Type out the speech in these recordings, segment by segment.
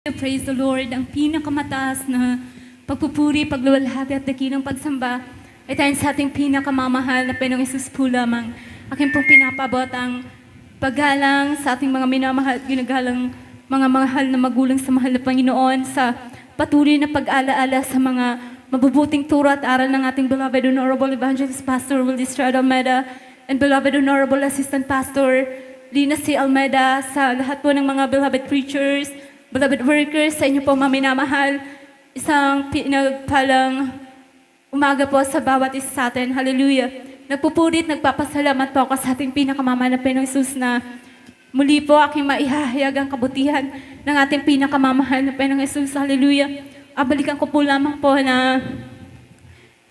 Praise the Lord, ang pinakamataas na pagpupuri, pagluwalhati at dakilang pagsamba ay tayo sa ating pinakamamahal na Panginoong Hesus po lamang. Aking pong pinapabot ang paggalang sa ating mga minamahal at ginagalang mga mahal na magulang sa mahal na Panginoon sa patuloy na pag-alaala sa mga mabubuting turo at aral ng ating beloved Honorable Evangelist Pastor Willie Estrada Almeida and beloved Honorable Assistant Pastor Lina C. Almeida, sa lahat po ng mga beloved preachers, beloved workers, sa inyo po mga minamahal, isang pinagpalang umaga po sa bawat isa sa atin. Hallelujah. Nagpupurit, nagpapasalamat po ako sa ating pinakamamahal na Panginoong Hesus na muli po aking maihahayag ang kabutihan ng ating pinakamamahal na Panginoong Hesus. Hallelujah. Balikan ko po lamang po na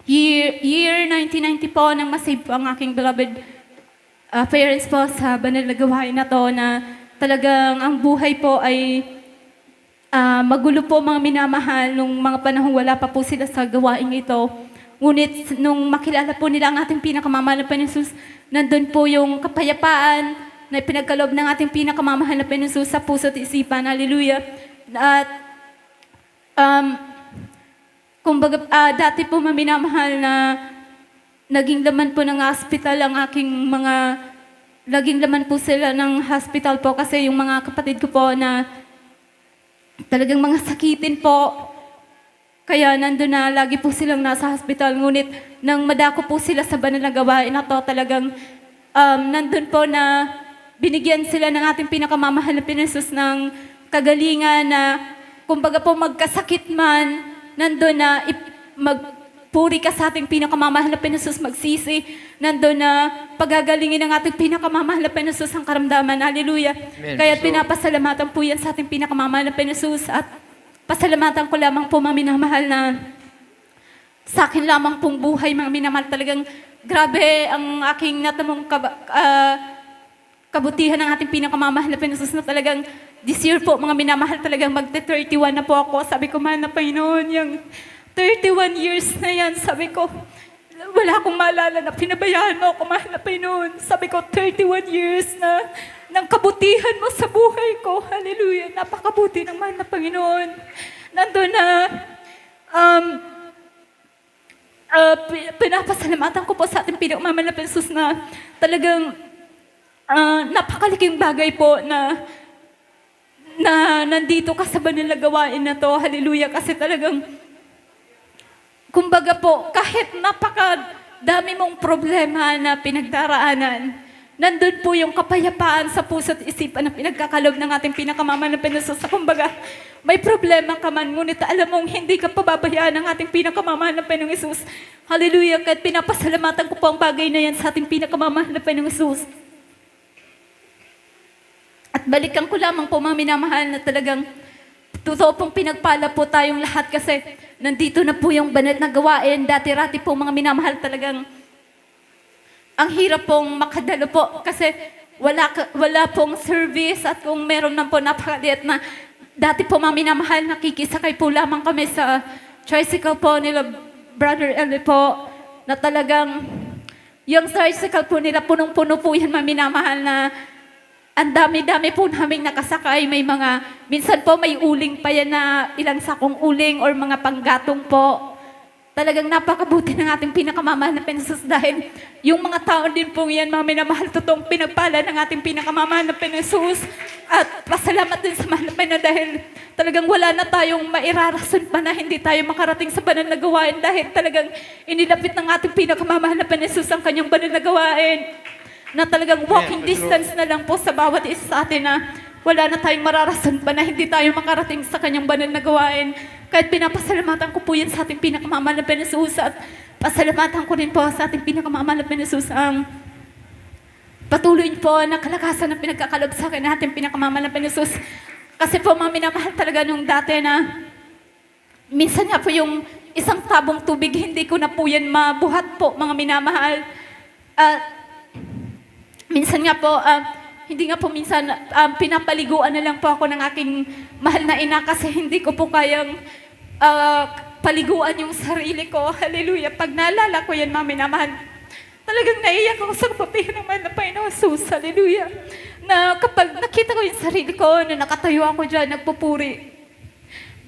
year 1990 po nang masave po ang aking beloved parents po sa banal na gawain na to, na talagang ang buhay po ay magulo po mga minamahal nung mga panahong wala pa po sila sa gawain ito. Ngunit nung makilala po nila ang ating pinakamamahal na Panginoong Hesus, nandun po yung kapayapaan na pinagkaloob ng ating pinakamamahal na Panginoong Hesus sa puso't isipan. Hallelujah. At kumbaga, dati po mga minamahal na naging laman po ng hospital ang aking mga, naging laman po sila ng hospital po kasi yung mga kapatid ko po na talagang mga sakitin po. Kaya nandun na lagi po silang nasa hospital. Ngunit nang madako po sila sa banal na gawain na to, talagang nandun po na binigyan sila ng ating pinakamamahal na Panginoong Hesus ng kagalingan na kumbaga po magkasakit man, nandun na magpuri ka sa ating pinakamamahal na Panginoong Hesus, magsisi, nandun na pagagalingin ng ating pinakamamahal na Panginoong Hesus ang karamdaman. Hallelujah. Kaya pinapasalamatan po yan sa ating pinakamamahal na Panginoong Hesus, at pasalamatan ko lamang po mga minamahal na sa akin lamang pong buhay, mga minamahal, talagang grabe ang aking natamong kabutihan ng ating pinakamamahal na Panginoong Hesus, na talagang this year po, mga minamahal, talagang magte-31 na po ako. Sabi ko, mahal na Panginoon, yung 31 years na yan, sabi ko, wala akong maalala na pinabayaan mo ako, mahal na Panginoon. Sabi ko, 31 years na ng kabutihan mo sa buhay ko. Hallelujah. Napakabuti ng mahal na Panginoon. Nandun na, pinapasalamatan ko po sa ating pinakamamahal na Panginoon Hesus na talagang napakalaking bagay po na nandito ka sa banal na gawain na to. Hallelujah. Kasi talagang, kumbaga po, kahit napakadami mong problema na pinagdaraanan, nandun po yung kapayapaan sa puso't isipan na pinagkakalob ng ating pinakamamahal na Panginoong Hesus. Kumbaga, may problema ka man, ngunit alam mong hindi ka pababayaan ng ating pinakamamahal na Panginoong Hesus. Hallelujah. Kahit pinapasalamatan ko po ang bagay na yan sa ating pinakamamahal na Panginoong Hesus. At balikan ko lamang po mga minamahal na talagang totoo pong pinagpala po tayong lahat kasi nandito na po yung banal na gawain. Dati-rati po mga minamahal, talagang ang hirap pong makadalo po kasi wala pong service, at kung meron na po napakaliit na, dati po mga minamahal, nakikisakay po lamang kami sa tricycle po nila Brother Eli po, na talagang yung tricycle po nila punong-puno po yan mga minamahal, na ang dami-dami po naming nakasakay. May mga, minsan po may uling pa yan na ilang sakong uling or mga panggatong po. Talagang napakabuti ng ating pinakamamahal na Panginoong Hesus, dahil yung mga tao din po yan, mga minamahal, totoong pinagpala ng ating pinakamamahal na Panginoong Hesus. At pasalamat din sa mahal na Panginoon dahil talagang wala na tayong mairarason pa na hindi tayo makarating sa banal na gawain, dahil talagang inilapit ng ating pinakamamahal na Panginoong Hesus ang kanyang banal na gawain, na talagang walking distance na lang po sa bawat isa sa atin, na wala na tayong mararason pa na hindi tayo makarating sa kanyang banal na gawain. Kahit pinapasalamatan ko po yan sa ating pinakamamahal na Panginoong Hesus, at pasalamatan ko rin po sa ating pinakamamahal na Panginoong Hesus ang patuloy po na kalakasan na pinagkakalob sa akin na ating pinakamamahal na Panginoong Hesus. Kasi po mga minamahal, talaga nung dati na minsan nga po yung isang tabong tubig, hindi ko na po yan mabuhat po mga minamahal. Minsan nga po, hindi nga po minsan, pinapaliguan na lang po ako ng aking mahal na ina kasi hindi ko po kayang paliguan yung sarili ko. Hallelujah. Pag naalala ko yan, mga minamahal, talagang naiiyak ako sa kapatihan ng mahal na Panginoong Hesus. Hallelujah. Na kapag nakita ko yung sarili ko, na nakatayo ako dyan, nagpupuri,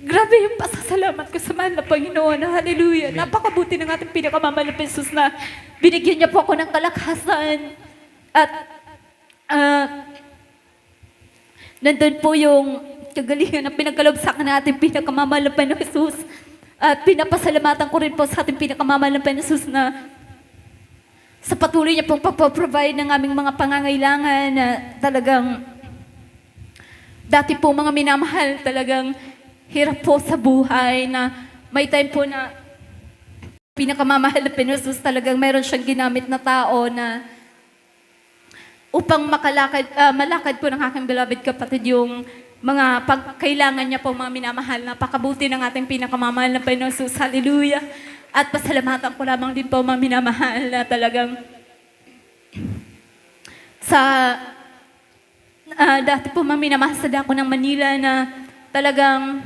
Grabe yung pasasalamat ko sa mahal na Panginoon. Hallelujah. Napakabuti ng ating pinakamamahal na Jesus na binigyan niya po ako ng kalakasan. At nandun po yung kagalingan na pinagkalob sa akin ng ating pinakamamahal na Panginoon Jesus. At pinapasalamatan ko rin po sa ating pinakamamahal na Panginoon Jesus na sa patuloy niya pong pagpaprovide ng aming mga pangangailangan na talagang dati po mga minamahal, talagang hirap po sa buhay na may time po na pinakamamahal na Panginoon Jesus talagang meron siyang ginamit na tao na upang malakad po ng aking beloved kapatid yung mga pagkailangan niya po mga minamahal. Napakabuti ng ating pinakamamahal na Panginoon Jesus. Hallelujah. At pasalamatan ko lamang din po mga minamahal na talagang sa dati po mga minamahal sa dako ng Manila na talagang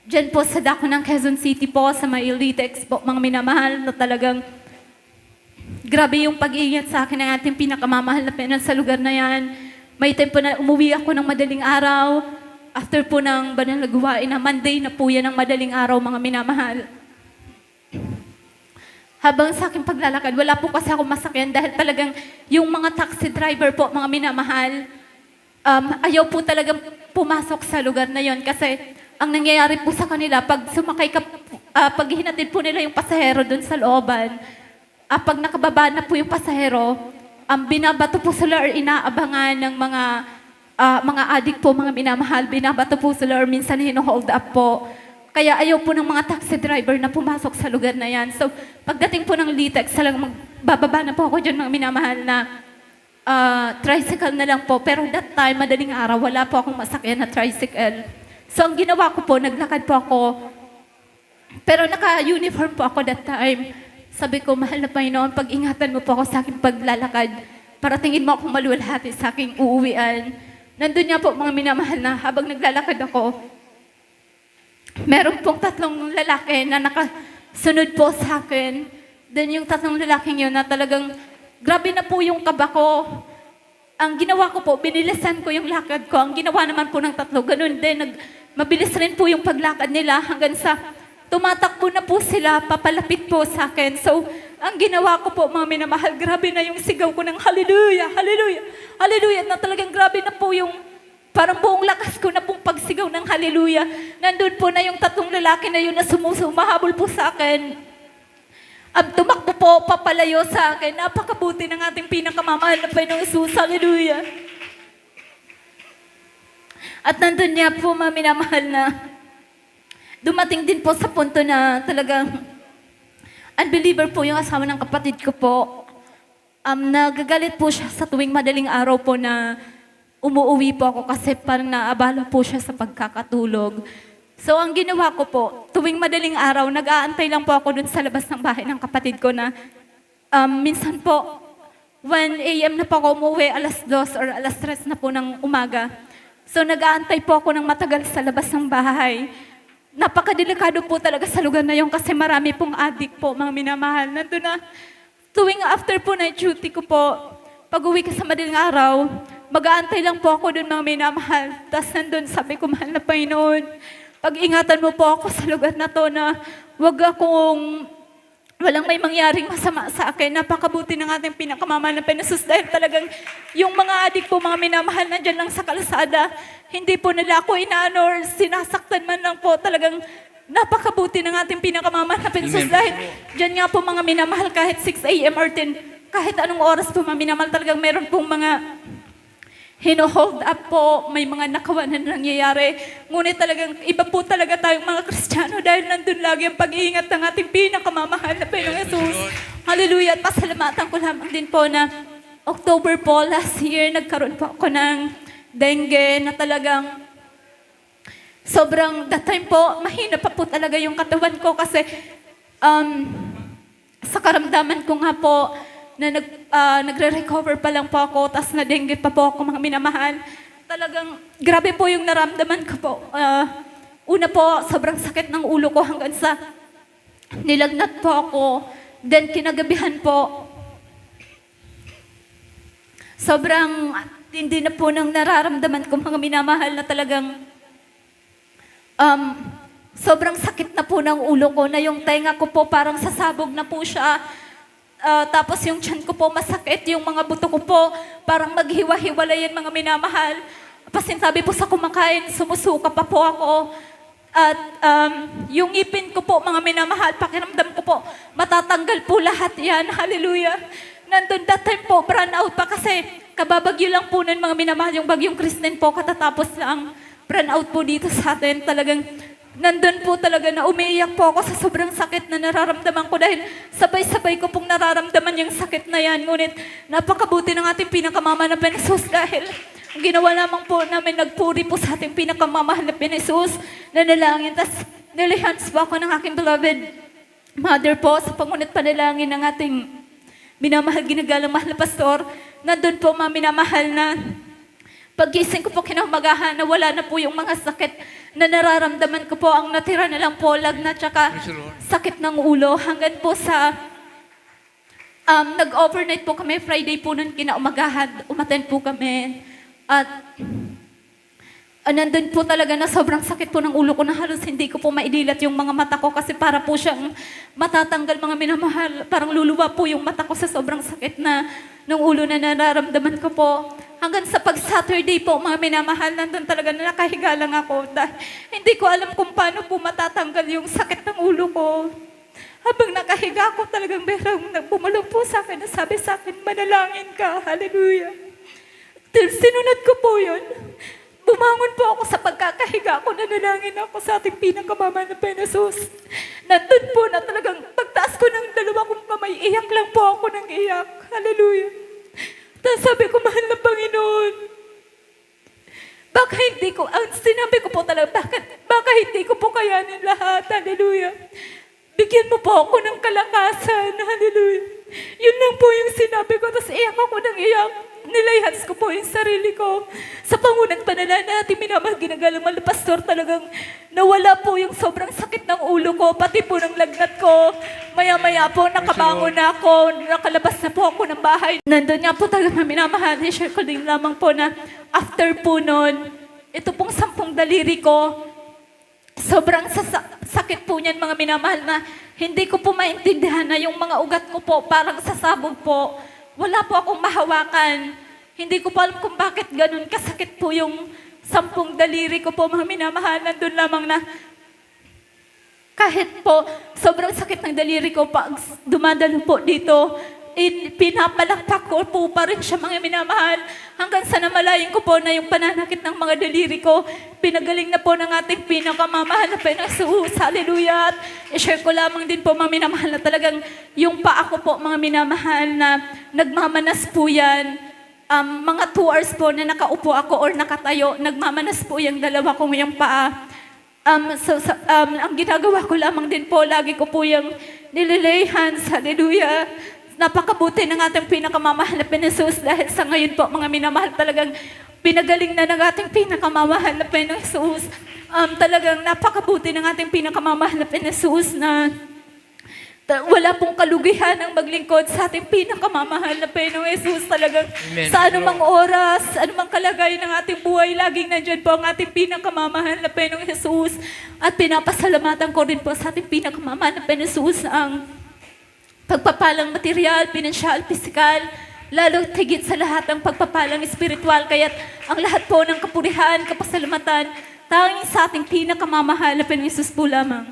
dyan po sa dako ng Quezon City po sa may Elitex po mga minamahal na talagang grabe yung pag-iingat sa akin ng ating pinakamamahal na Panginoon sa lugar na yan. May time po na umuwi ako ng madaling araw. After po ng banal na gawain na Monday na po yan ng madaling araw, mga minamahal. Habang sa aking paglalakad, wala po kasi ako masakyan dahil talagang yung mga taxi driver po, mga minamahal, ayaw po talagang pumasok sa lugar na yon kasi ang nangyayari po sa kanila, pag sumakay ka, pag hinatid po nila yung pasahero dun sa looban, pag nakababa na po yung pasahero, binabato po sila or inaabangan ng mga adik po, mga minamahal, binabato po sila or minsan hino-hold up po. Kaya ayaw po ng mga taxi driver na pumasok sa lugar na yan. So, pagdating po ng Litex, bababa na po ako dyan mga minamahal na tricycle na lang po. Pero that time, madaling araw, wala po akong masakyan na tricycle. So, ang ginawa ko po, naglakad po ako. Pero naka-uniform po ako that time. Sabi ko, mahal na Panginoon, pag-ingatan mo po ako sa aking paglalakad para tingin mo akong maluwalhati sa aking uuwian. Nandun niya po mga minamahal na habang naglalakad ako, meron pong 3 lalaki na nakasunod po sa akin. Then yung 3 lalaking yun na talagang grabe na po yung kaba ko. Ang ginawa ko po, binilisan ko yung lakad ko. Ang ginawa naman po ng 3, ganun din. Mabilis rin po yung paglakad nila hanggang sa tumatakbo na po sila, papalapit po sa akin. So, ang ginawa ko po, mga minamahal, grabe na yung sigaw ko ng hallelujah, hallelujah, hallelujah, na talagang grabe na po yung, parang buong lakas ko na pong pagsigaw ng hallelujah. Nandun po na yung 3 lalaki na yun na mahabol po sa akin. Tumakbo po, papalayo sa akin. Napakabuti ng ating pinakamamahal na Panginoong Jesus, hallelujah. At nandun niya po, mga minamahal, na dumating din po sa punto na talagang unbeliever po yung asawa ng kapatid ko po. Nagagalit po siya sa tuwing madaling araw po na umuuwi po ako kasi parang naabala po siya sa pagkakatulog. So ang ginawa ko po, tuwing madaling araw, nag-aantay lang po ako dun sa labas ng bahay ng kapatid ko na minsan po, 1 a.m. na po ako umuwi, 2:00 or 3:00 na po ng umaga. So nag-aantay po ako ng matagal sa labas ng bahay. Napakadelikado po talaga sa lugar na yun kasi marami pong adik po, mga minamahal. Nandun na, tuwing after po na duty ko po, pag uwi ka sa madaling araw, mag-aantay lang po ako dun, mga minamahal. Tapos nandun, sabi ko, mahal na Panginoon, pag-ingatan mo po ako sa lugar na to na walang may mangyaring masama sa akin. Napakabuti ng ating pinakamamahal na Panginoon Jesus dahil talagang yung mga adik po, mga minamahal, nandyan lang sa kalsada. Hindi po nila ako inaano or sinasaktan man lang po. Talagang napakabuti ng ating pinakamamahal na Panginoon Jesus dahil dyan nga po mga minamahal kahit 6 a.m. or 10, kahit anong oras po mga minamahal, talagang meron pong mga hino-hold up po, may mga nakawanan na nangyayari. Ngunit talagang iba po talaga tayong mga Kristiyano dahil nandun lagi ang pag-iingat ng ating pinakamamahal na Panginoong Jesus. Hallelujah! At pasalamatan ko lamang din po na October po, last year, nagkaroon po ako ng dengue na talagang sobrang, that time po, mahina pa po talaga yung katawan ko kasi sa karamdaman ko nga po, na nagre-recover pa lang po ako, tas na-dengue pa po ako, mga minamahal. Talagang grabe po yung naramdaman ko po. Una po, sobrang sakit ng ulo ko hanggang sa nilagnat po ako. Then kinagabihan po, sobrang hindi na po nang nararamdaman ko, mga minamahal, na talagang sobrang sakit na po ng ulo ko na yung tenga ko po parang sasabog na po siya. Tapos yung tiyan ko po masakit, yung mga buto ko po parang maghiwa-hiwalay yan mga minamahal. Pasinsabi po sa kumakain, sumusuka pa po ako. At yung ngipin ko po mga minamahal, pakiramdam ko po, matatanggal po lahat yan. Hallelujah. Nandun that time po, brand out pa kasi kababagyo lang po nun mga minamahal, yung bagyong Kristen po, katatapos lang brand out po dito sa atin. Talagang nandun po talaga na umiiyak po ako sa sobrang sakit na nararamdaman ko dahil sabay-sabay ko pong nararamdaman yung sakit na yan. Ngunit napakabuti ng ating pinakamama na Panginoon dahil ang ginawa lamang po namin, nagpuri po sa ating pinakamamahal na Panginoon, nanalangin. Tapos nilihans po ako ng aking beloved mother po sa pangunit panalangin ng ating minamahal, ginagalang mahal na pastor. Nandun po mga minamahal na paggising ko po kinaumagahan na wala na po yung mga sakit na nararamdaman ko po. Ang natira na lang po lagnat tsaka sakit ng ulo hanggang po sa nag-overnight po kami Friday po nun kinaumagahan. Umattend po kami at nandun po talaga na sobrang sakit po ng ulo ko na halos hindi ko po maidilat yung mga mata ko kasi para po siyang matatanggal mga minamahal. Parang luluwa po yung mata ko sa sobrang sakit na ng ulo na nararamdaman ko po. Hanggang sa pag-Saturday po, mga minamahal, nandun talaga na nakahiga lang ako dahil hindi ko alam kung paano po matatanggal yung sakit ng ulo ko. Habang nakahiga ako, talagang merong nagpumulong po sa akin na sabi sa akin, manalangin ka, hallelujah. Sinunod ko po yun. Bumangon po ako sa pagkakahiga ko, nanalangin ako sa ating pinakamama na Panginoon. Nandun po na talagang pagtaas ko ng dalawa kong kamay, iyak lang po ako ng iyak. Hallelujah. Tapos sabi ko, mahal na Panginoon, baka hindi ko, ang sinabi ko po talaga, baka hindi ko po kayanin lahat. Hallelujah. Bigyan mo po ako ng kalakasan. Hallelujah. Yun lang po yung sinabi ko. Tapos iyak ako ng iyak. Nilayhans ko po yung sarili ko. Sa pangunang panalangin natin, minamahal, ginagalang mahal na pastor, talagang nawala po yung sobrang sakit ng ulo ko, pati po ng lagnat ko. Maya-maya po, nakabangon na ako, nakalabas na po ako ng bahay. Nandun nga po talaga minamahal. I-share ko din lamang po na after po nun, ito pong 10 daliri ko, sobrang sakit po niyan mga minamahal na hindi ko po maintindihan na yung mga ugat ko po parang sasabog po. Wala po akong mahawakan. Hindi ko pa alam kung bakit ganun kasakit po yung 10 daliri ko po mga minamahal. Nandun lamang na kahit po sobrang sakit ng daliri ko pag dumadalo po dito, pinapalakpak ko po pa rin siya mga minamahal. Hanggang sa namalayan ko po na yung pananakit ng mga daliri ko, pinagaling na po ng ating pinakamamahal na Panginoon. Hallelujah. At i-share ko lamang din po mga minamahal na talagang yung paa ko po mga minamahal na nagmamanas po yan. Mga 2 hours po na nakaupo ako or nakatayo, nagmamanas po yung dalawa kong yung paa. Ang ginagawa ko lamang din po, lagi ko po yung nililay hands. Hallelujah. Napakabuti ng ating pinakamamahal na Panginoon dahil sa ngayon po, mga minamahal, talagang pinagaling na ng ating pinakamamahal na Panginoon. Talagang napakabuti ng ating pinakamamahal na Panginoon na wala pong kalugihan ang maglingkod sa ating pinakamamahal na Panginoong Jesus. Talagang sa anumang oras, anumang kalagayan ng ating buhay, laging nandyan po ang ating pinakamamahal na Panginoong Jesus. At pinapasalamatan ko rin po sa ating pinakamamahal na Panginoong Jesus ang pagpapalang material, pinansyal, pisikal, lalo higit sa lahat ang pagpapalang espiritual. Kaya't ang lahat po ng kapurihan, kapasalamatan, tanging sa ating pinakamamahal na Panginoong Jesus po lamang.